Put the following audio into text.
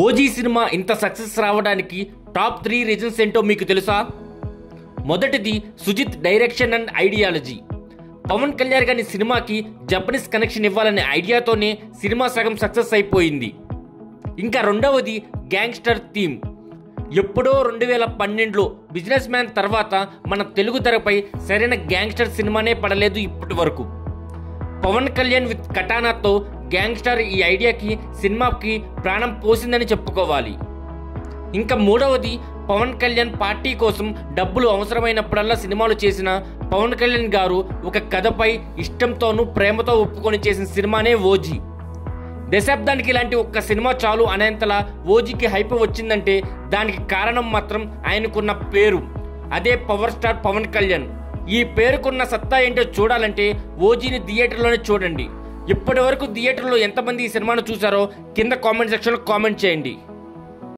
OG cinema ఇంత success రావడానికి top 3 reasons ఏంటో మీకు తెలుసా? మొదటిది Sujeeth direction and ideology. Pawan Kalyan గారి సినిమాకి జపనీస్ కనెక్షన్ ఇవ్వాలనే ఐడియాతోనే సినిమా సగం సక్సెస్ అయిపోయింది. ఇంకా రెండవది గ్యాంగ్స్టర్ థీమ్. ఎప్పుడో 2012లో బిజినెస్ మ్యాన్ తర్వాత మన తెలుగు తెరపై సరైన గ్యాంగ్స్టర్ సినిమానే పడలేదు ఇప్పటి వరకు. పవన్ కళ్యాణ్ విత్ కటానాతో గ్యాంగ్స్టర్ ఈ ఐడియాకి సినిమాకి ప్రాణం పోసిందని చెప్పుకోవాలి. ఇంకా మూడవది పవన్ కళ్యాణ్ పార్టీ కోసం డబ్బులు అవసరమైనప్పుడల్లా సినిమాలు చేసిన పవన్ కళ్యాణ్ గారు ఒక కథపై ఇష్టంతోనూ ప్రేమతో ఒప్పుకొని చేసిన సినిమానే ఓజీ. దశాబ్దానికి ఇలాంటి ఒక్క సినిమా చాలు అనేంతలా ఓజీకి హైప్ వచ్చిందంటే దానికి కారణం మాత్రం ఆయనకున్న పేరు. అదే పవర్ స్టార్ పవన్ కళ్యాణ్. ఈ పేరుకున్న సత్తా ఏంటో చూడాలంటే ఓజీని థియేటర్లోనే చూడండి. ఇప్పటి వరకు థియేటర్లో ఎంతమంది ఈ సినిమాను చూసారో కింద కామెంట్ సెక్షన్లో కామెంట్ చేయండి.